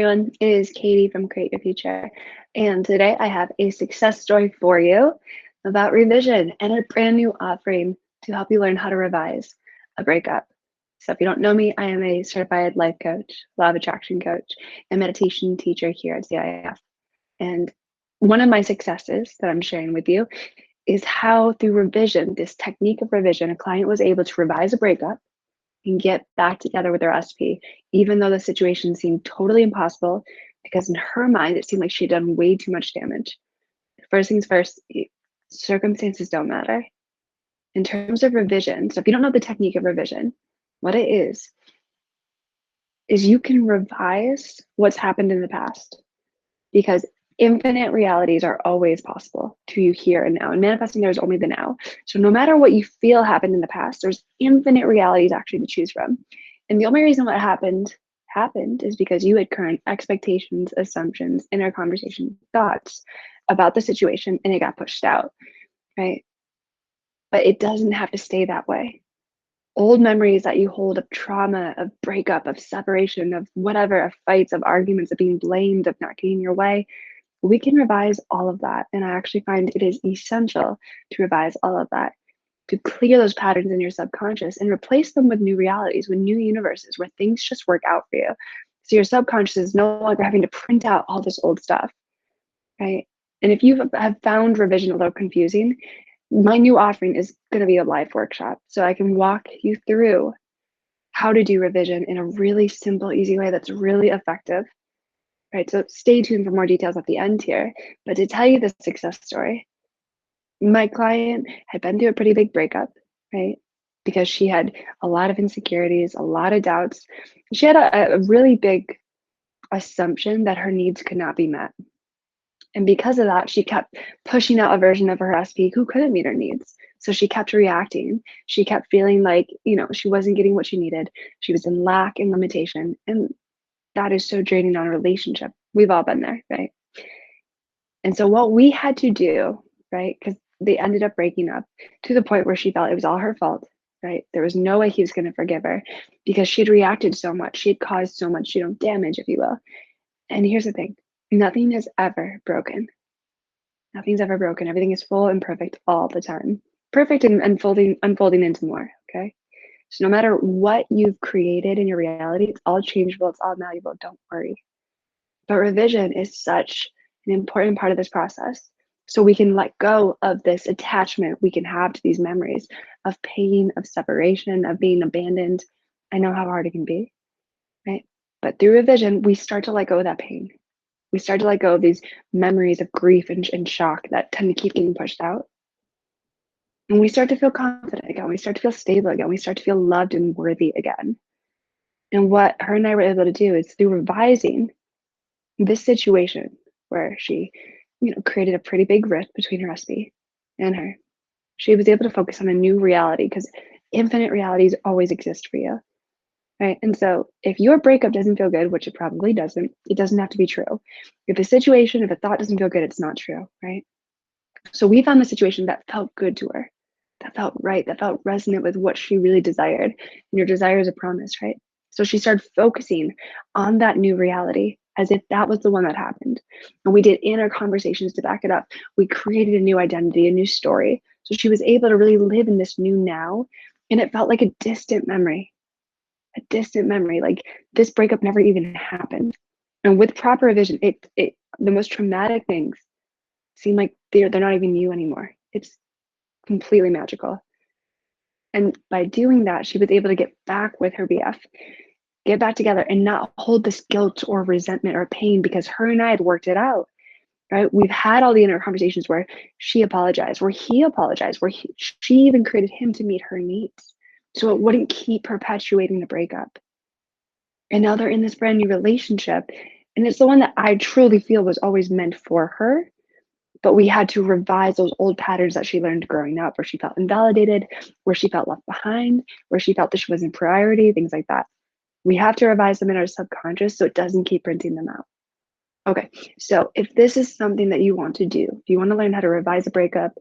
Everyone, it is Katie from Create Your Future, and today I have a success story for you about revision and a brand new offering to help you learn how to revise a breakup. So if you don't know me, I am a certified life coach, law of attraction coach, and meditation teacher here at CYF. And one of my successes that I'm sharing with you is how through revision, this technique of revision, a client was able to revise a breakup and get back together with her SP, even though the situation seemed totally impossible, because in her mind, it seemed like she'd done way too much damage. First things first, circumstances don't matter. In terms of revision, so if you don't know the technique of revision, what it is you can revise what's happened in the past, because infinite realities are always possible to you here and now. And manifesting, there's only the now. So no matter what you feel happened in the past, there's infinite realities actually to choose from. And the only reason what happened is because you had current expectations, assumptions, inner conversation, thoughts about the situation, and it got pushed out, right? But it doesn't have to stay that way. Old memories that you hold of trauma, of breakup, of separation, of whatever, of fights, of arguments, of being blamed, of not getting your way, we can revise all of that. And I actually find it is essential to revise all of that, to clear those patterns in your subconscious and replace them with new realities, with new universes where things just work out for you. So your subconscious is no longer having to print out all this old stuff, right? And if you have found revision a little confusing, my new offering is going to be a live workshop. So I can walk you through how to do revision in a really simple, easy way that's really effective. Right, so stay tuned for more details at the end here. But to tell you the success story, my client had been through a pretty big breakup, right? Because she had a lot of insecurities, a lot of doubts. She had a really big assumption that her needs could not be met. And because of that, she kept pushing out a version of her SP who couldn't meet her needs. So she kept reacting. She kept feeling like, she wasn't getting what she needed. She was in lack and limitation. And that is so draining on a relationship. We've all been there, right? And so what we had to do, right, because they ended up breaking up to the point where she felt it was all her fault, right? There was no way he was going to forgive her because she had reacted so much. She had caused so much, damage, if you will. And here's the thing, nothing is ever broken. Nothing's ever broken. Everything is full and perfect all the time. Perfect and unfolding into more, okay? So no matter what you've created in your reality, it's all changeable, it's all malleable, don't worry. But revision is such an important part of this process. So we can let go of this attachment we can have to these memories of pain, of separation, of being abandoned. I know how hard it can be, right? But through revision, we start to let go of that pain. We start to let go of these memories of grief and shock that tend to keep getting pushed out. And we start to feel confident again. We start to feel stable again. We start to feel loved and worthy again. And what her and I were able to do is through revising this situation where she, created a pretty big rift between her SP and her, she was able to focus on a new reality because infinite realities always exist for you, right? And so if your breakup doesn't feel good, which it probably doesn't, it doesn't have to be true. If a situation, if a thought doesn't feel good, it's not true, right? So we found the situation that felt good to her, that felt right, that felt resonant with what she really desired. And your desire is a promise, right? So she started focusing on that new reality as if that was the one that happened. And we did inner conversations to back it up. We created a new identity, a new story. So she was able to really live in this new now. And it felt like a distant memory, like this breakup never even happened. And with proper revision, the most traumatic things seem like they're not even you anymore. It's completely magical. And by doing that, she was able to get back with her BF, get back together and not hold this guilt or resentment or pain because her and I had worked it out, right? We've had all the inner conversations where she apologized, where he apologized, where she even created him to meet her needs. So it wouldn't keep perpetuating the breakup. And now they're in this brand new relationship. And it's the one that I truly feel was always meant for her. But we had to revise those old patterns that she learned growing up, where she felt invalidated, where she felt left behind, where she felt that she wasn't a priority, things like that. We have to revise them in our subconscious so it doesn't keep printing them out. Okay, so if this is something that you want to do, if you want to learn how to revise a breakup,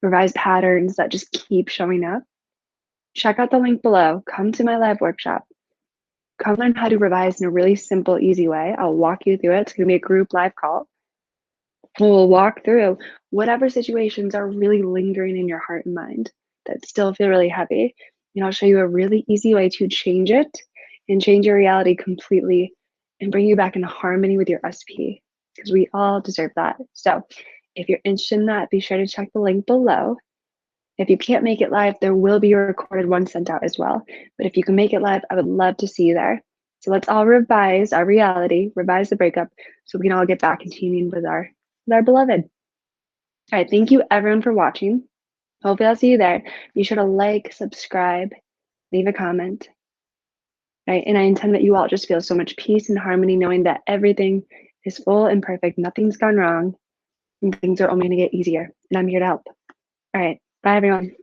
revise patterns that just keep showing up, check out the link below. Come to my live workshop. come learn how to revise in a really simple, easy way. I'll walk you through it. It's going to be a group live call. We'll walk through whatever situations are really lingering in your heart and mind that still feel really heavy. And I'll show you a really easy way to change it and change your reality completely and bring you back into harmony with your SP, because we all deserve that. So if you're interested in that, be sure to check the link below. If you can't make it live, there will be a recorded one sent out as well. But if you can make it live, I would love to see you there. So let's all revise our reality, revise the breakup, so we can all get back into union with our beloved. All right, thank you everyone for watching. Hopefully I'll see you there. Be sure to like, subscribe, leave a comment. Right, and I intend that you all just feel so much peace and harmony knowing that everything is full and perfect, nothing's gone wrong, and things are only gonna get easier. And I'm here to help. All right, bye everyone.